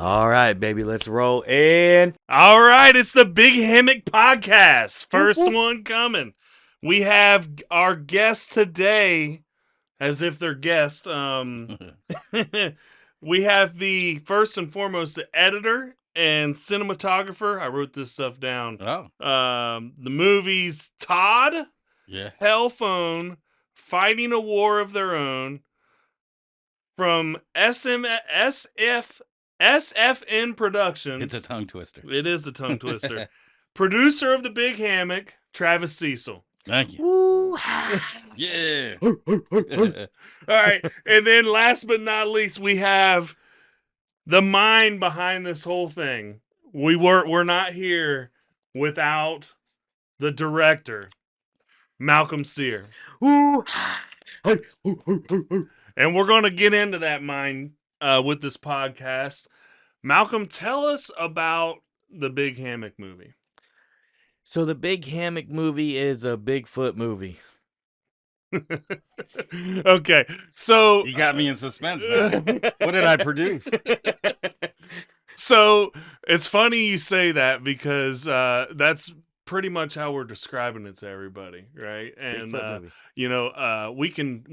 All right, baby, let's roll in. All right, it's the Big Hammock podcast. First one coming. We have our guest today, as if they're guests. We have the first and foremost the editor and cinematographer. I wrote this stuff down. Oh, The movies Todd, yeah. Hellphone, Fighting a War of Their Own, from SFN Productions. It's a tongue twister. It is a tongue twister. Producer of the Big Hammock, Travis Cecil. Thank you. Woo. Yeah. All right, and then last but not least, we have the mind behind this whole thing. We're not here without the director, Malcolm Cyr. Woo. And we're going to get into that mind with this podcast. Malcolm, tell us about the Big Hammock movie. So the Big Hammock movie is a Bigfoot movie. Okay, so You got me in suspense now. What did I produce? So it's funny you say that because that's pretty much how we're describing it to everybody, right? And Bigfoot movie.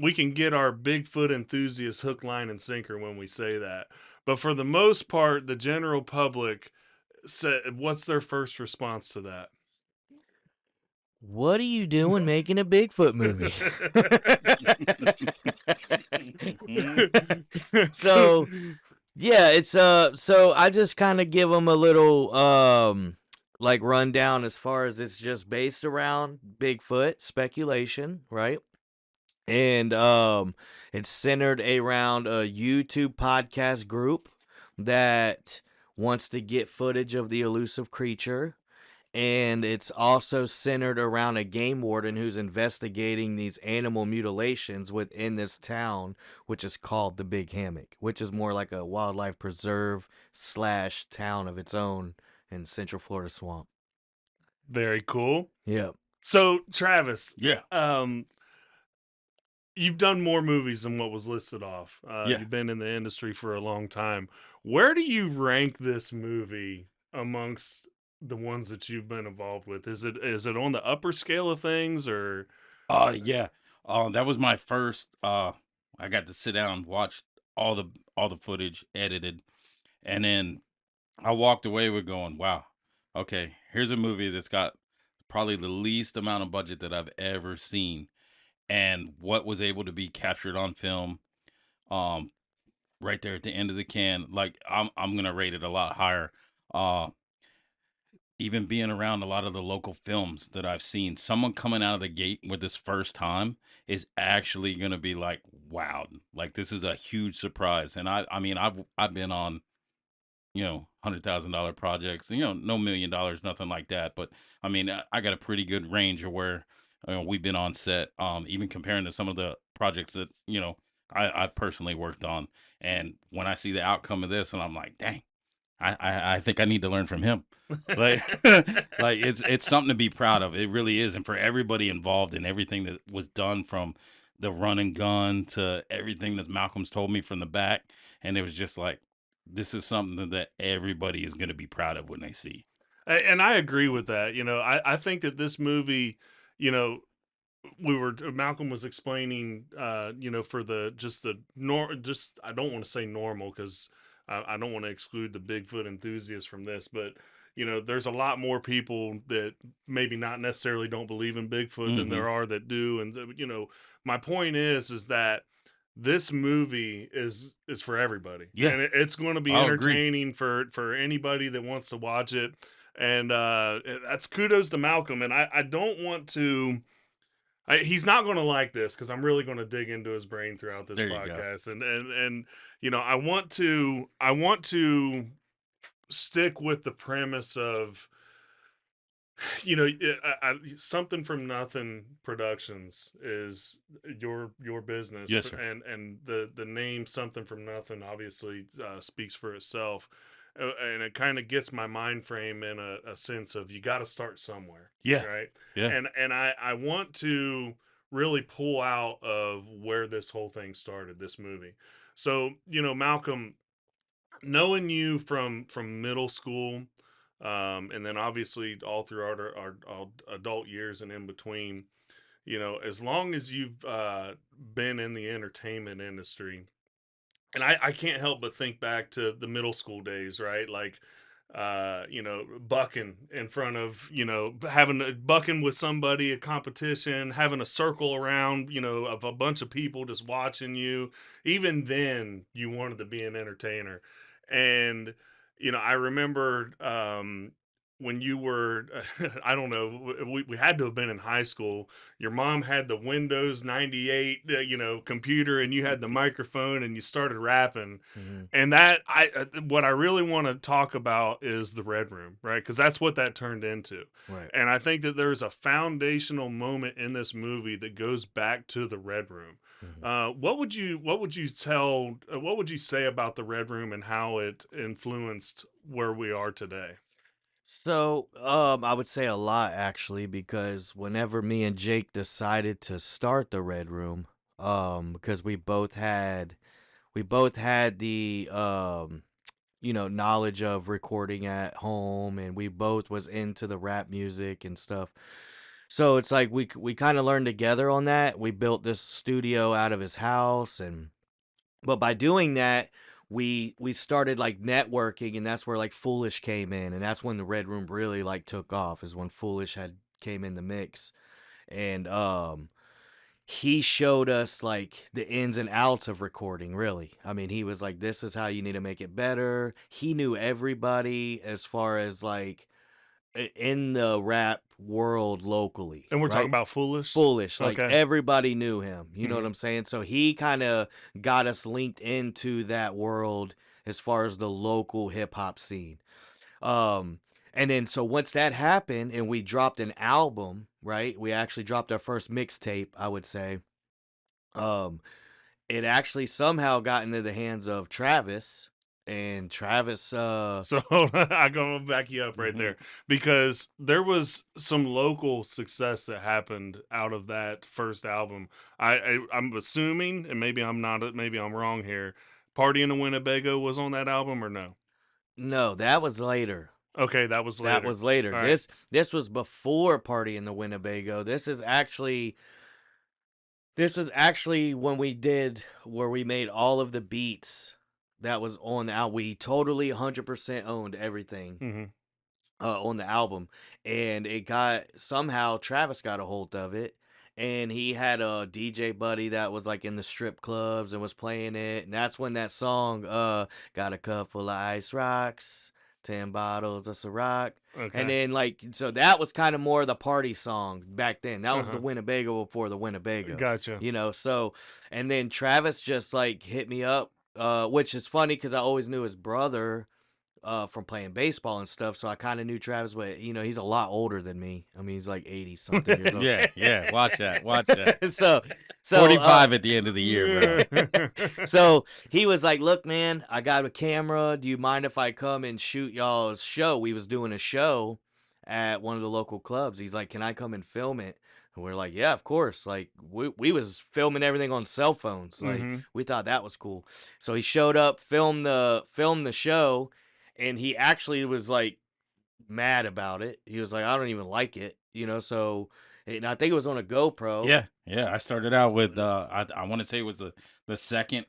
we can get our Bigfoot enthusiast hook, line, and sinker when we say that. But for the most part, the general public, what's their first response to that? What are you doing making a Bigfoot movie? So yeah, it's so I just kind of give them a little like rundown as far as it's just based around Bigfoot speculation, right? And it's centered around a YouTube podcast group that wants to get footage of the elusive creature. And it's also centered around a game warden who's investigating these animal mutilations within this town, which is called the Big Hammock, which is more like a wildlife preserve / town of its own in Central Florida swamp. Very cool. Yep. So Travis, Yeah. You've done more movies than what was listed off. Yeah. You've been in the industry for a long time. Where do you rank this movie amongst the ones that you've been involved with? Is it on the upper scale of things, or? Yeah. That was my first. I got to sit down and watch all the footage edited, and then I walked away with going, "Wow, okay, here's a movie that's got probably the least amount of budget that I've ever seen, and what was able to be captured on film, um, right there at the end of the can. Like I'm gonna rate it a lot higher. Uh, even being around a lot of the local films that I've seen, someone coming out of the gate with this first time is actually gonna be like, wow, like this is a huge surprise. And I mean, I've been on, $100,000 projects, no $1 million, nothing like that. But I mean, I got a pretty good range of where we've been on set. Even comparing to some of the projects that I personally worked on. And when I see the outcome of this, and I'm like, dang, I think I need to learn from him. Like, like it's something to be proud of. It really is, and for everybody involved in everything that was done, from the run and gun to everything that Malcolm's told me from the back, and it was just like, this is something that everybody is going to be proud of when they see. And I agree with that. I think that this movie, Malcolm was explaining, for just I don't want to say normal because I don't want to exclude the Bigfoot enthusiasts from this, but there's a lot more people that maybe not necessarily don't believe in Bigfoot than there are that do. And my point is that this movie is for everybody. Yeah. And it's going to be I'll entertaining for anybody that wants to watch it. And that's kudos to Malcolm. And I don't want to. He's not going to like this because I'm really going to dig into his brain throughout this podcast, and I want to stick with the premise of something from nothing productions is your business. Yes, sir. And the name something from nothing obviously speaks for itself. And it kind of gets my mind frame in a sense of you got to start somewhere. Yeah. Right. Yeah. And I want to really pull out of where this whole thing started, this movie. So, Malcolm, knowing you from middle school, and then obviously all throughout our adult years and in between, as long as you've been in the entertainment industry, and I can't help but think back to the middle school days, right? Like, bucking in front of, having a bucking with somebody, a competition, having a circle around, of a bunch of people just watching you. Even then, you wanted to be an entertainer. And, I remember when you were, I don't know, we had to have been in high school. Your mom had the Windows 98, computer, and you had the microphone, and you started rapping. Mm-hmm. And what I really want to talk about is the Red Room, right? Because that's what that turned into. Right. And I think that there's a foundational moment in this movie that goes back to the Red Room. Mm-hmm. What would you say about the Red Room and how it influenced where we are today? So, I would say a lot actually, because whenever me and Jake decided to start the Red Room, because we both had the knowledge of recording at home, and we both was into the rap music and stuff. So it's like we kind of learned together on that. We built this studio out of his house, and but by doing that, we started like networking, and that's where like Foolish came in, and that's when the Red Room really like took off. Is when Foolish had came in the mix, and he showed us like the ins and outs of recording. Really, I mean, he was like, "This is how you need to make it better." He knew everybody as far as like in the rap world locally, And we're talking right? about Foolish. Foolish, like Okay. everybody knew him. You know what Hmm. I'm saying? So he kind of got us linked into that world as far as the local hip hop scene. Um and then so once that happened and we dropped an album, right? We actually dropped our first mixtape, I would say. Um it actually somehow got into the hands of Travis, and Travis So I'm gonna back you up right Mhm. there because there was some local success that happened out of that first album. I'm assuming, and maybe I'm not, maybe I'm wrong here. Party in the Winnebago was on that album or no? no, that was later. Okay, that was That later. was later. All right. This was before Party in the Winnebago. This was actually when we did where we made all of the beats that was on the album. We totally 100% owned everything Mm-hmm. on the album, and it got somehow Travis got a hold of it, and he had a DJ buddy that was like in the strip clubs and was playing it, and that's when that song got a cup full of ice rocks, 10 bottles of Ciroc. And Okay. then like so that was kind of more the party song back then. That Uh was the huh. Winnebago before the Winnebago. Gotcha. So and then Travis just like hit me up, which is funny because I always knew his brother from playing baseball and stuff. So I kind of knew Travis, but he's a lot older than me. I mean, he's like 80 something years old. Yeah, yeah. Watch that. Watch that. so, so, 45 at the end of the year, bro. so he was like, "Look, man, I got a camera. Do you mind if I come and shoot y'all's show?" We was doing a show at one of the local clubs. He's like, "Can I come and film it?" And we're like, "Yeah, of course." Like we was filming everything on cell phones. Like Mm-hmm. we thought that was cool. So he showed up, filmed the show, and he actually was like mad about it. He was like, "I don't even like it," So, and I think it was on a GoPro. Yeah, yeah. I started out with I want to say it was the second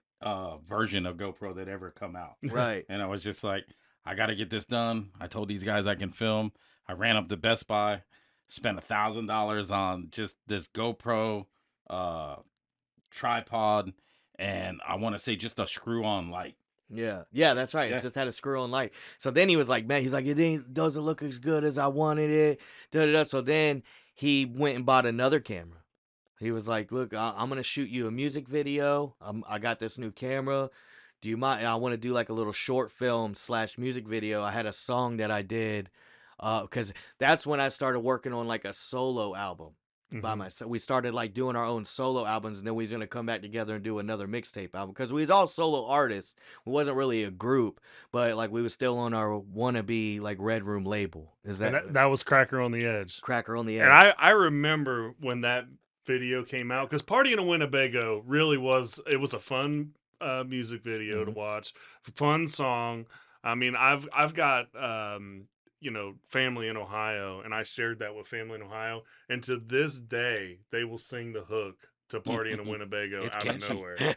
version of GoPro that ever come out. Right. And I was just like, I got to get this done. I told these guys I can film. I ran up to Best Buy, spent $1,000 on just this GoPro uh, tripod, and I want to say just a screw-on light. Yeah, yeah, that's right. It Yeah. just had a screw-on light. So then he was like, "Man," he's like, "It doesn't look as good as I wanted it." Da, da, da. So then he went and bought another camera. He was like, "Look, I'm gonna shoot you a music video. I got this new camera. Do you mind? I want to do like a little short film slash music video. I had a song that I did, because that's when I started working on like a solo album by Mm-hmm. myself. We started like doing our own solo albums, and then we was gonna come back together and do another mixtape album because we was all solo artists. We wasn't really a group, but like we was still on our wannabe like Red Room label. Is And that that was Cracker on the Edge. Cracker on the And Edge? I remember when that video came out because Party in a Winnebago really was, it was a fun music video to Mhm. watch, fun song. I mean, I've got family in Ohio, and I shared that with family in Ohio, and to this day they will sing the hook to "Party in a Winnebago" It's out of catchy. nowhere.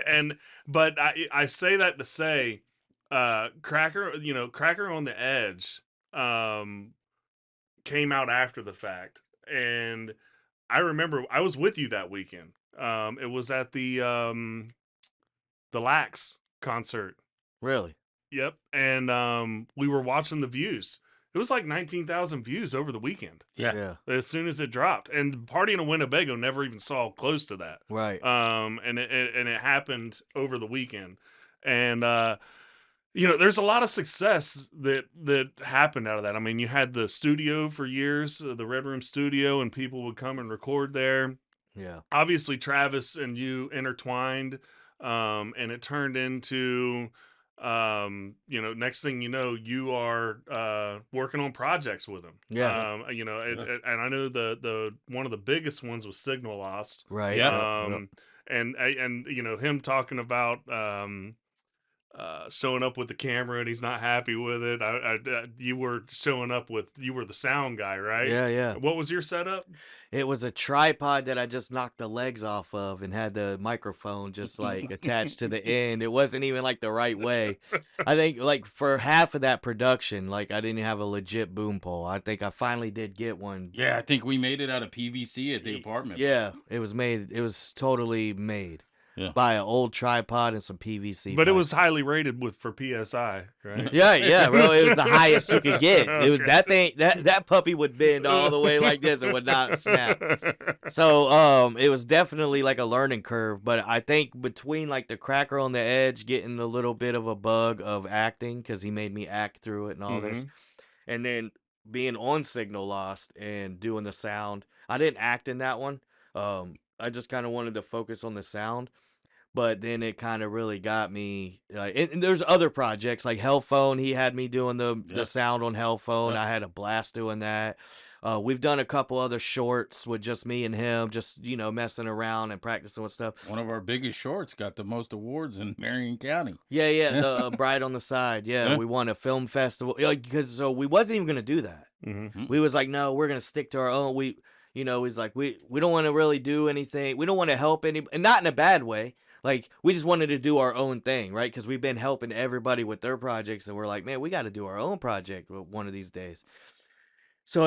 And but I say that to say, Cracker on the Edge, um, came out after the fact, and I remember I was with you that weekend. It was at the Lax concert. Really? Yep, and we were watching the views. It was like 19,000 views over the weekend Yeah. Yeah. as soon as it dropped, and Party in a Winnebago never even saw close to that. Right. And it happened over the weekend, and there's a lot of success that happened out of that. I mean, you had the studio for years, the Red Room Studio, and people would come and record there. Yeah. Obviously Travis and you intertwined, and it turned into, next thing you know, you are working on projects with him. Yeah. Yeah. And I know the one of the biggest ones was Signal Lost. Right. Yep. Yep. Yep. And him talking about showing up with the camera and he's not happy with it. You were showing up with, you were the sound guy, right? Yeah. Yeah. What was your setup? It was a tripod that I just knocked the legs off of and had the microphone just like attached to the end. It wasn't even like the right way. I think like for half of that production, like I didn't have a legit boom pole. I think I finally did get one. Yeah, I think we made it out of PVC at the apartment. Yeah, it was made. It was totally made Yeah. by an old tripod and some PVC. But it pipe. was highly rated for PSI, right? Yeah, yeah, bro. It was the highest you could get. It was Okay. that thing. That puppy would bend all the way like this and would not snap. So it was definitely like a learning curve, but I think between like the Cracker on the Edge getting a little bit of a bug of acting because he made me act through it and all this, Mhm. and then being on Signal Lost and doing the sound, I didn't act in that one. I just kind of wanted to focus on the sound, but then it kind of really got me. And there's other projects like Hellphone. He had me doing the Yeah. sound on Hellphone. Yeah. I had a blast doing that. We've done a couple other shorts with just me and him, just messing around and practicing with stuff. One of our biggest shorts got the most awards in Marion County. Yeah, yeah, the Bride on the Side. Yeah, Yeah. we won a film festival. Because so we wasn't even gonna do that. Mhm. We was like, no, we're gonna stick to our own. He's like, we don't want to really do anything. We don't want to help any, and not in a bad way. Like we just wanted to do our own thing, right? Because we've been helping everybody with their projects, and we're like, man, we got to do our own project one of these days. So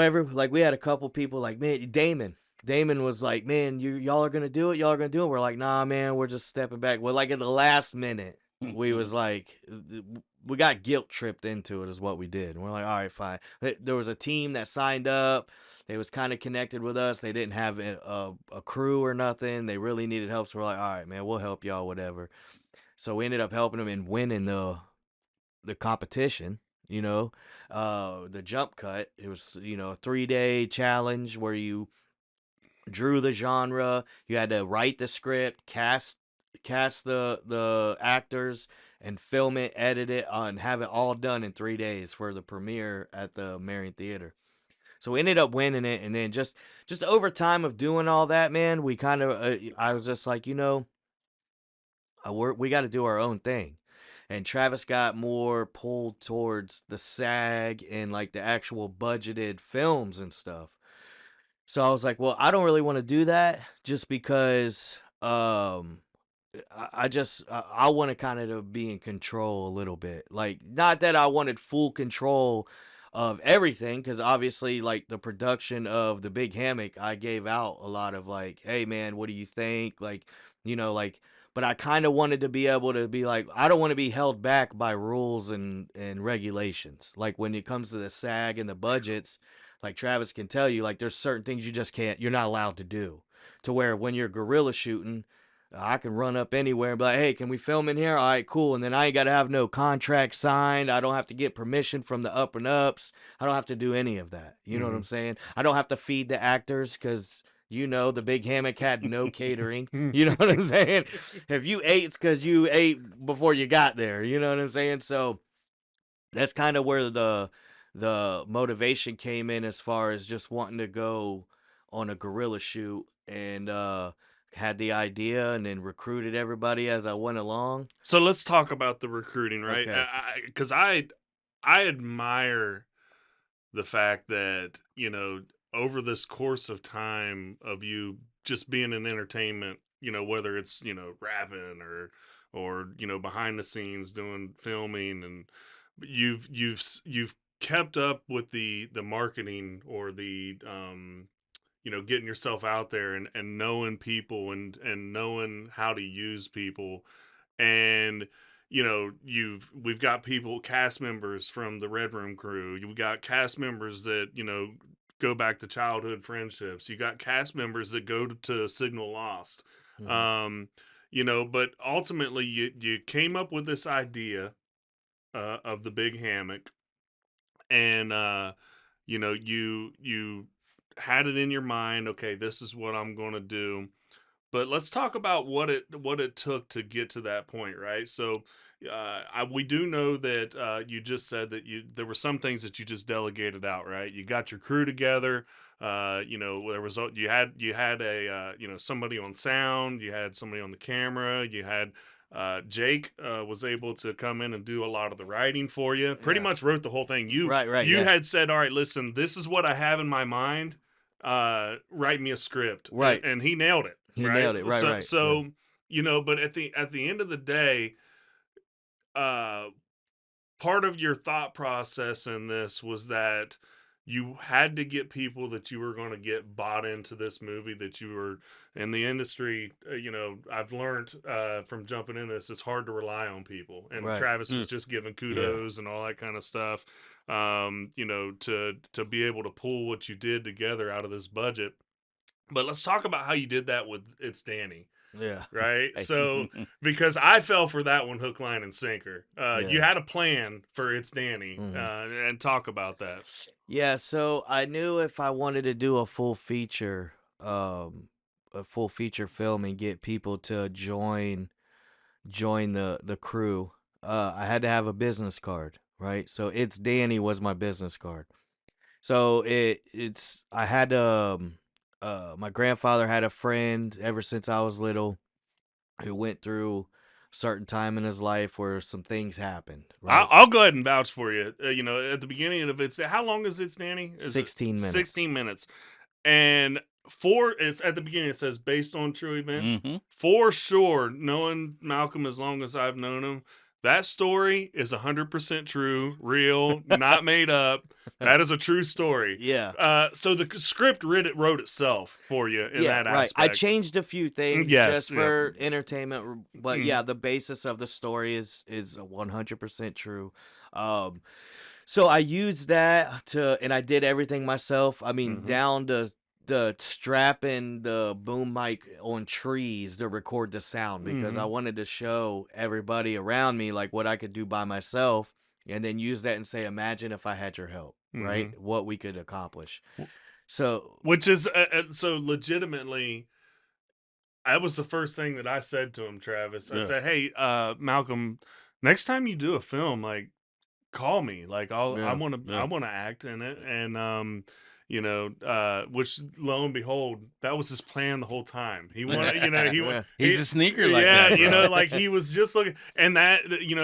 we had a couple people like, man, Damon was like, man, y'all are gonna do it, y'all are gonna do it. We're like, nah, man, we're just stepping back. Well, like at the last minute, we was like, we got guilt tripped into it, is what we did. And we're like, all right, fine. There was a team that signed up. They was kind of connected with us. They didn't have a crew or nothing. They really needed help. So we're like, all right, man, we'll help y'all, whatever. So we ended up helping them and winning the competition. The jump cut. It was a 3-day challenge where you drew the genre. You had to write the script, cast the actors, and film it, edit it, and have it all done in 3 days for the premiere at the Marion Theater. So we ended up winning it, and then just over time of doing all that, man, we kind of I was just like, we got to do our own thing. And Travis got more pulled towards the SAG and like the actual budgeted films and stuff. So I was like, well, I don't really want to do that just because I want to kind of be in control a little bit. Like not that I wanted full control of everything, because obviously like the production of the Big Hammock, I gave out a lot of like, hey man, what do you think? Like, like, but I kind of wanted to be able to be like, I don't want to be held back by rules and regulations. Like when it comes to the SAG and the budgets, like Travis can tell you, like there's certain things you're not allowed to do. To where when you're guerrilla shooting, I can run up anywhere and be like, hey, can we film in here? All right, cool. And then I ain't got to have no contract signed. I don't have to get permission from the up and ups. I don't have to do any of that. You know what I'm saying? I don't have to feed the actors because, the Big Hammock had no catering. You know what I'm saying? If you ate, it's because you ate before you got there. You know what I'm saying? So that's kind of where the motivation came in as far as just wanting to go on a guerrilla shoot and had the idea and then recruited everybody as I went along. So let's talk about the recruiting, right? Okay. Because I admire the fact that, over this course of time of you just being in entertainment, whether it's, rapping or, behind the scenes doing filming, and you've kept up with the marketing, or the getting yourself out there, and knowing people, and knowing how to use people. And we've got cast members from the Red Room crew. You've got cast members that go back to childhood friendships. You got cast members that go to Signal Lost. Mhm. But ultimately you came up with this idea of the Big Hammock. And you had it in your mind, okay, this is what I'm going to do. But let's talk about what it took to get to that point, right? So, we do know that you just said that there were some things that you just delegated out, right? You got your crew together. There was you had a somebody on sound, you had somebody on the camera, you had Jake was able to come in and do a lot of the writing for you. Pretty Yeah. much wrote the whole thing. You Right. you Yeah. had said, all right, listen, this is what I have in my mind. Write me a script, Right. and he nailed it. He Right. nailed it. Right. So Right. Yeah. so but at the end of the day, uh part of your thought process in this was that you had to get people that you were going to get bought into this movie, that you were in the industry. I've learned from jumping in this, it's hard to rely on people. And Right. Travis was just giving Yeah. kudos and all that kind of stuff. To be able to pull what you did together out of this budget. But let's talk about how you did that with It's Danny. Yeah. Right. Right. So, because I fell for that one hook, line, and sinker. You Yeah. had a plan for It's Danny, Mhm. and talk about that. Yeah, so I knew if I wanted to do a full feature film and get people to join the crew, I had to have a business card, right? So It's Danny was my business card. So it's I had my grandfather had a friend ever since I was little who went through a certain time in his life where some things happened, I'll, right? I'll go ahead and vouch for you. At the beginning of It's, how long is It's Danny? Is it 16 minutes. 16 minutes? And it's at the beginning. It says based on true events. Mm-hmm. For sure, knowing Malcolm as long as I've known him, that story is 100% true, real, not made up. That is a true story. Yeah. So the script wrote itself for you in Yeah, that right. I aspect. changed a few things Yes, just yeah. for entertainment, but Mhm. yeah, the basis of the story is 100% true. Um, so I used that and I did everything myself. I mean, Mhm. down to the strapping the boom mic on trees to record the sound because I Mhm. wanted to show everybody around me like what I could do by myself, and then use that and say, imagine if I had your help, right? Mhm. What we could accomplish. W- So Which is so legitimately. That was the first thing that I said to him, Travis. I Yeah. said, "Hey, Malcolm, next time you do a film, like, call me. Like, I yeah, want to I Yeah. want to act in it." And which lo and behold, that was his plan the whole time. He wanted, yeah. He's he a sneaker like yeah, that, bro. like he was just looking. And that,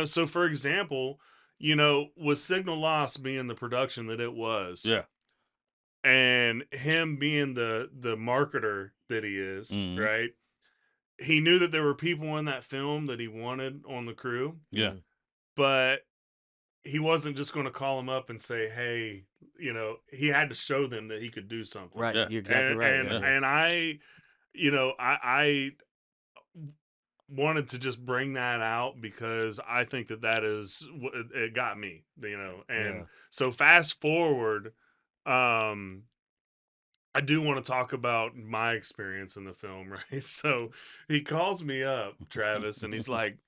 so for example, with Signal Lost being the production that it was, Yeah. and him being the marketer that he is, Mm-hmm. right? He knew that there were people in that film that he wanted on the crew, Yeah. Mhm. but he wasn't just going to call them up and say, "Hey," he had to show them that he could do something. Right, Yeah. you're exactly And right. and Yeah, Yeah. yeah. and I wanted to just bring that out because I think that is what it got me, Yeah. And so fast forward, um I do want to talk about my experience in the film, right? So he calls me up, Travis, and he's like,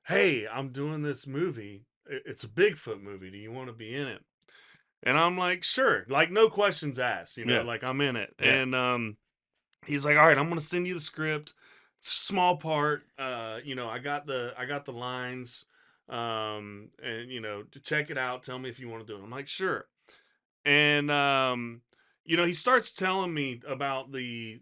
"Hey, I'm doing this movie. It's a Bigfoot movie. Do you want to be in it?" And I'm like, "Sure." Like, no questions asked, Yeah. like, I'm in it. Yeah. And he's like, "All right, I'm going to send you the script. It's a small part. I got the lines, and to check it out, tell me if you want to do it." I'm like, "Sure." And he starts telling me about the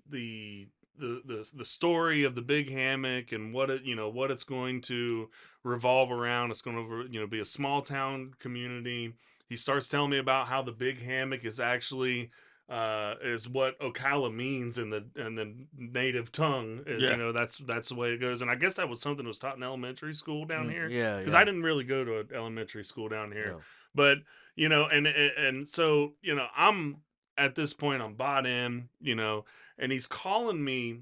story of the Big Hammock and what what it's going to revolve around. It's going to be a small town community. He starts telling me about how the Big Hammock is actually is what Ocala means in the native tongue. Yeah. That's the way it goes. And I guess that was something that was taught in elementary school down here, Yeah, because I yeah, didn't really go to an elementary school down here. yeah. But and so I'm at this point I'm bought in, and he's calling me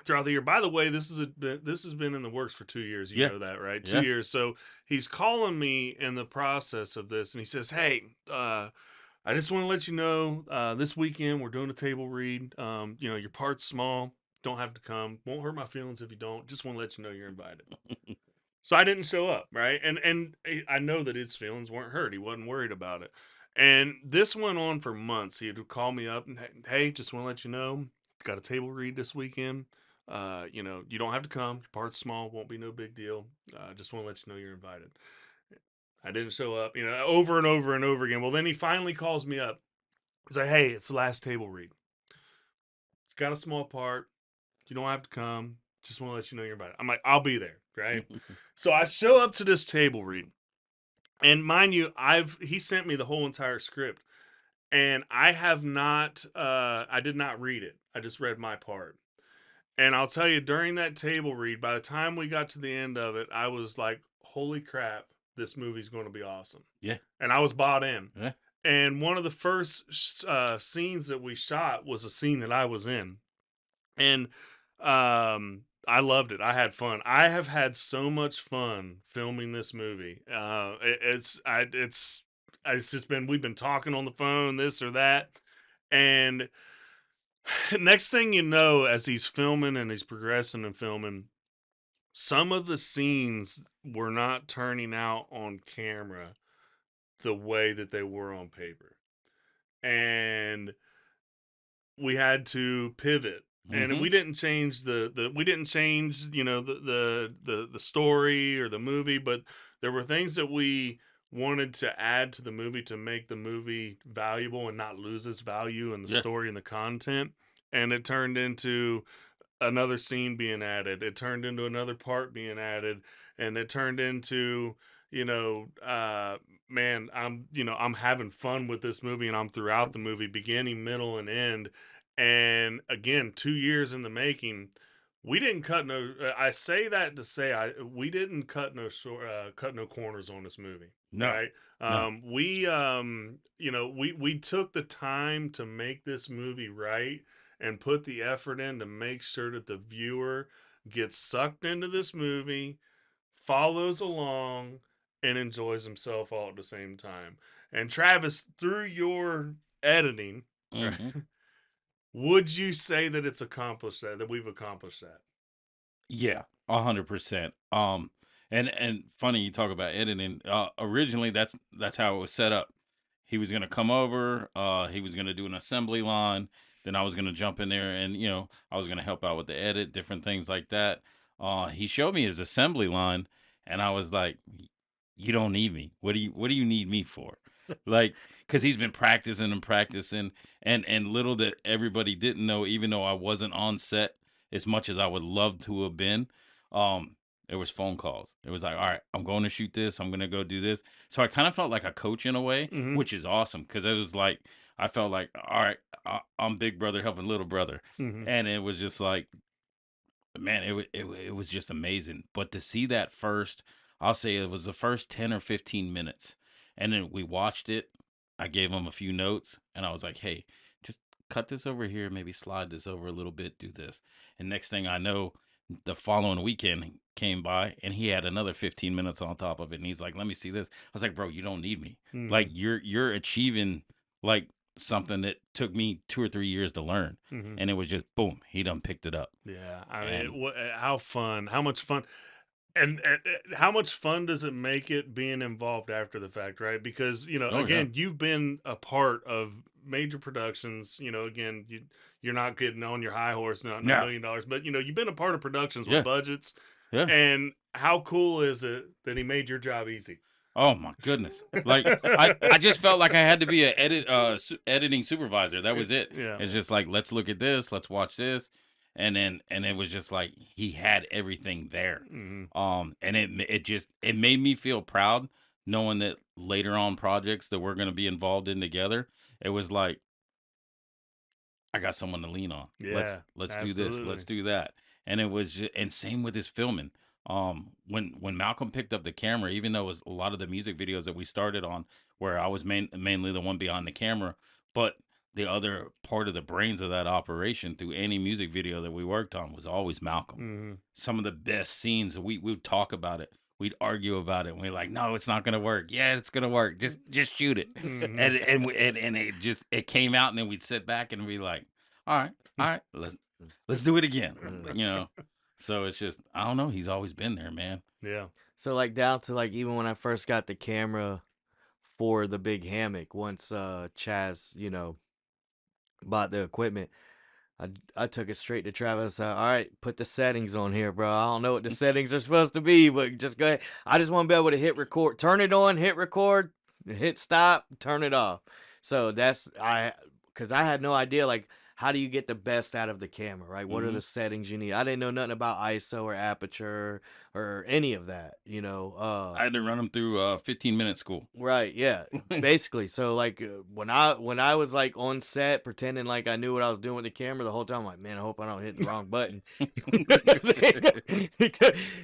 throughout the year. By the way, this has been in the works for 2 years. You Yeah. know that, right? two Yeah. years. So he's calling me in the process of this, and he says, "Hey, I just want to let you know, this weekend we're doing a table read. Your part's small. Don't have to come. Won't hurt my feelings if you don't. Just want to let you know you're invited." So I didn't show up, right? And I know that his feelings weren't hurt. He wasn't worried about it. And this went on for months. He'd call me up and, "Hey, just want to let you know, got a table read this weekend. You don't have to come. Your part's small. Won't be no big deal. Just want to let you know you're invited." I didn't show up, over and over and over again. Well, then he finally calls me up. He's like, "Hey, it's the last table read. It's got a small part. You don't have to come. Just want to let you know you're invited." I'm like, "I'll be there," right? So I show up to this table read. And mind you, he sent me the whole entire script, and I have not I did not read it. I just read my part. And I'll tell you, during that table read, by the time we got to the end of it, I was like, "Holy crap, this movie's going to be awesome." Yeah. And I was bought in. Yeah. And one of the first scenes that we shot was a scene that I was in. And I loved it. I had fun. I have had so much fun filming this movie. It's just been, we've been talking on the phone, this or that, and next thing you know, as he's filming and he's progressing and filming, some of the scenes were not turning out on camera the way that they were on paper, and we had to pivot. And Mm-hmm. we didn't change we didn't change the story or the movie, but there were things that we wanted to add to the movie to make the movie valuable and not lose its value in the Yeah. story and the content. And it turned into another scene being added. It turned into another part being added, and it turned into, you know, uh, man, I'm having fun with this movie, and I'm throughout the movie, beginning, middle, and end. And again, 2 years in the making. We didn't cut no. I say that to say we didn't cut no corners on this movie, No. right? No. We took the time to make this movie right and put the effort in to make sure that the viewer gets sucked into this movie, follows along, and enjoys himself all at the same time. And Travis, through your editing, right, Mm-hmm. would you say that it's accomplished that we've accomplished that? Yeah, 100%. And funny you talk about editing. Originally, that's how it was set up. He was gonna come over. He was gonna do an assembly line. Then I was gonna jump in there, and I was gonna help out with the edit, different things like that. He showed me his assembly line, and I was like, "You don't need me. What do you need me for?" Like, because he's been practicing and practicing, and little that everybody didn't know, even though I wasn't on set as much as I would love to have been. Um, it was phone calls. It was like, all right, I'm going to shoot this. I'm going to go do this. So I kind of felt like a coach in a way, Mm-hmm. which is awesome because it was like, I felt like, all right, I'm big brother helping little brother. Mm-hmm. And it was just like, man, it was just amazing. But to see that first, I'll say it was the first 10 or 15 minutes. And then we watched it. I gave him a few notes and I was like, hey, just cut this over here, maybe slide this over a little bit, do this. And next thing I know, the following weekend came by and he had another 15 minutes on top of it. And he's like, let me see this. I was like, bro, you don't need me. Mm-hmm. Like you're achieving like something that took me 2 or 3 years to learn. Mm-hmm. And it was just boom, he done picked it up. Yeah, I And mean, how fun, how much fun, and how much fun does it make it being involved after the fact, right? Because oh yeah, again, you've been a part of major productions. Again, you're not getting on your high horse, not no no, $1 million, but you've been a part of productions with yeah, budgets. yeah. And how cool is it that he made your job easy? Oh my goodness! Like I just felt like I had to be a editing supervisor. That was it. Yeah. It's just like, let's look at this, let's watch this, and it was just like he had everything there. Mhm. And it made me feel proud knowing that later on projects that we're going to be involved in together. It was like, I got someone to lean on. Yeah, Let's do this. absolutely. Let's do that. And it was and same with his filming. When Malcolm picked up the camera, even though it was a lot of the music videos that we started on, where I was mainly the one behind the camera, but the other part of the brains of that operation through any music video that we worked on was always Malcolm. Mhm. Some of the best scenes, we would talk about it. We'd argue about it. And we're like, no, it's not gonna work. Yeah, it's gonna work. Just shoot it. Mhm. And it came out, and then we'd sit back and be like, all right, let's do it again. You know. So it's just, I don't know. He's always been there, man. Yeah. So like down to like even when I first got the camera for the Big Hammock, once Chaz, bought the equipment, I took it straight to Travis. All right, put the settings on here, bro. I don't know what the settings are supposed to be, but just go ahead. I just want to be able to hit record, turn it on, hit record, hit stop, turn it off. So because I had no idea like how do you get the best out of the camera, right? What are the settings you need? I didn't know nothing about ISO or aperture or any of that, I had to run him through 15-minute school. Right, yeah. Basically. So like when I was like on set pretending like I knew what I was doing with the camera the whole time, I'm like, man, I hope I don't hit the wrong button.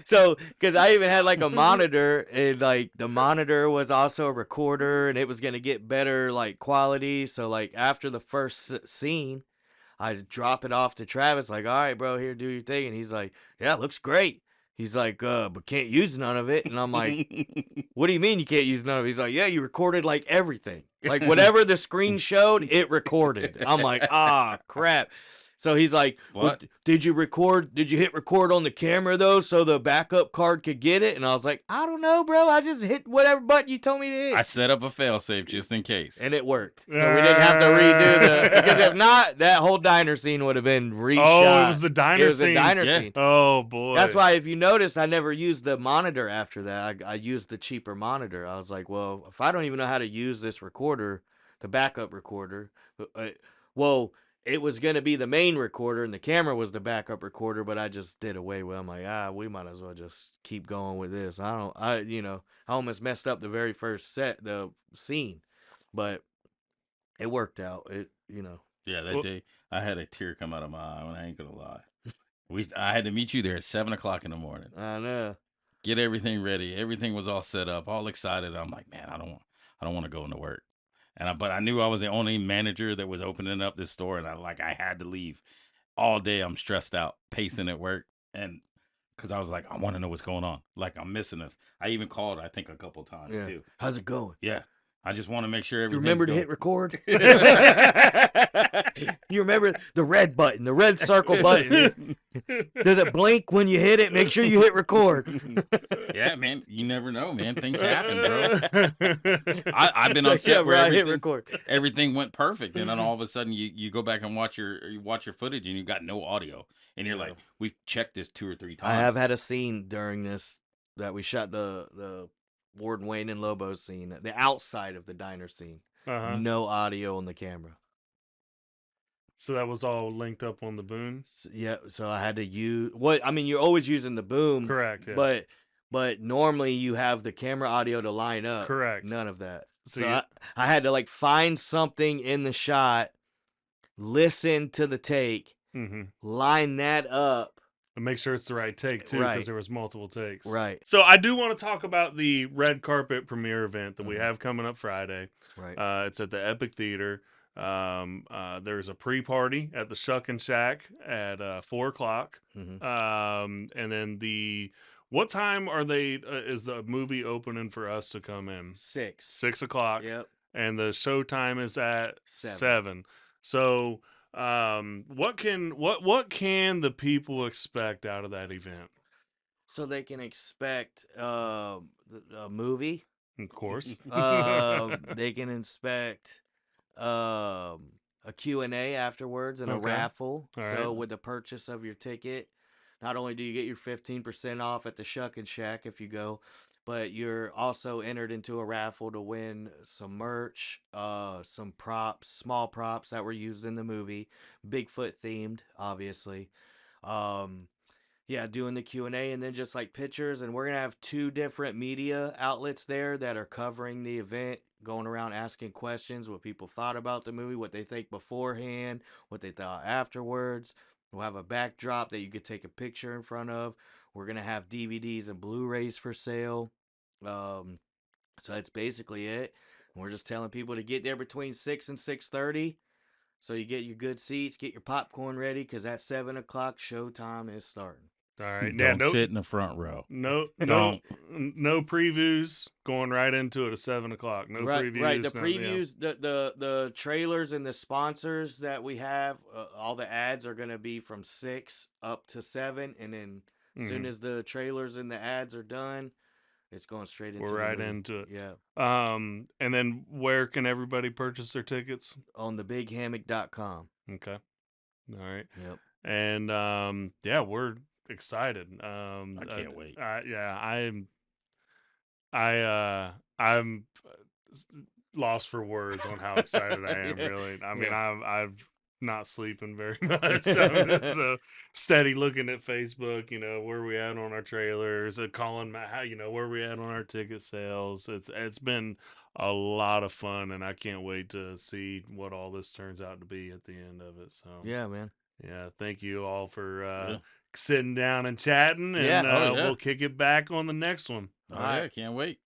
So cuz I even had like a monitor, and like the monitor was also a recorder, and it was going to get better like quality. So like after the first scene, I drop it off to Travis like, "All right, bro, here, do your thing." And he's like, "Yeah, it looks great." He's like, but can't use none of it. And I'm like, what do you mean you can't use none of it? He's like, yeah, you recorded like everything. Like whatever the screen showed, it recorded. I'm like, crap. So he's like, well, What? did you hit record on the camera though so the backup card could get it? And I was like, I don't know, bro. I just hit whatever button you told me to hit. I set up a failsafe just in case. And it worked. So we didn't have to redo because if not, that whole diner scene would have been reshot. Oh, it was the diner scene. The diner Yeah. scene. Oh boy. That's why if you notice, I never used the monitor after that. I used the cheaper monitor. I was like, well, if I don't even know how to use this recorder, the backup recorder, well, it was going to be the main recorder and the camera was the backup recorder, but I just did away with it. I'm like, we might as well just keep going with this. I almost messed up the very first the scene, but it worked out. Yeah, that day I had a tear come out of my eye, and I ain't gonna lie. I had to meet you there at 7:00 in the morning. I know. Get everything ready. Everything was all set up, all excited. I'm like, man, I don't want to go into work. But I knew I was the only manager that was opening up this store, and I had to leave. All day I'm stressed out, pacing at work, and because I was like, I want to know what's going on. Like I'm missing this. I even called, I think, a couple times too. How's it going? Yeah, I just want to make sure You everything's remember to going. hit record? You remember the red button, the red circle button. Does it blink when you hit it? Make sure you hit record. Yeah, man. You never know, man. Things happen, bro. I've been on set Yeah, where bro, I hit record. everything went perfect, and then all of a sudden you go back and watch your footage, and you got no audio, and you're like, we've checked this 2 or 3 times. I have had a scene during this that we shot the Warden Wayne and Lobo scene, the outside of the diner scene. Uh-huh. No audio on the camera. So that was all linked up on the boom. So I had to use you're always using the boom. Correct. Yeah. But normally you have the camera audio to line up. Correct. None of that. So I had to like find something in the shot, listen to the take, line that up. And make sure it's the right take too, because there was multiple takes. Right. So I do want to talk about the red carpet premiere event that we have coming up Friday. Right. It's at the Epic Theater. There's a pre-party at the Shuck and Shack at 4:00. And then what time are they? Is the movie opening for us to come in? 6. 6 o'clock. Yep. And the show time is at 7. So, what can the people expect out of that event? So they can expect a movie. Of course. They can expect a Q&A afterwards and a raffle. So with the purchase of your ticket, not only do you get your 15% off at the Shuck and Shack if you go, but you're also entered into a raffle to win some merch, some props, small props that were used in the movie, Bigfoot themed, obviously. Um, yeah, doing the Q&A and then just like pictures, and we're gonna have two different media outlets there that are covering the event, going around asking questions, what people thought about the movie, what they think beforehand, what they thought afterwards. We'll have a backdrop that you could take a picture in front of. We're gonna have DVDs and Blu-rays for sale. um so that's basically it. We're just telling people to get there between 6 and 6:30, so you get your good seats, get your popcorn ready, because at 7 o'clock showtime is starting. All right. Yeah. Don't sit in the front row. No Don't. no previews. Going right into it at 7 o'clock. No Right. The previews. No, yeah. previews, the trailers and the sponsors that we have, all the ads are gonna be from 6 up to 7, and then as soon Mhm. as the trailers and the ads are done, it's going straight into We're the right movie. into it. Yeah, And then where can everybody purchase their tickets? on thebighammock.com. Okay. All right. Yep. And yeah, we're excited. I can't wait. Yeah, I'm lost for words on how excited I am. Yeah. Really, I mean, Yeah. I've not sleeping very much. So steady looking at Facebook. Where we at on our trailers? Calling how where we at on our ticket sales. It's been a lot of fun, and I can't wait to see what all this turns out to be at the end of it. So Yeah, man. yeah, thank you all for Yeah. sitting down and chatting, Yeah. and Oh yeah. we'll kick it back on the next one. Oh All yeah. right. Can't wait.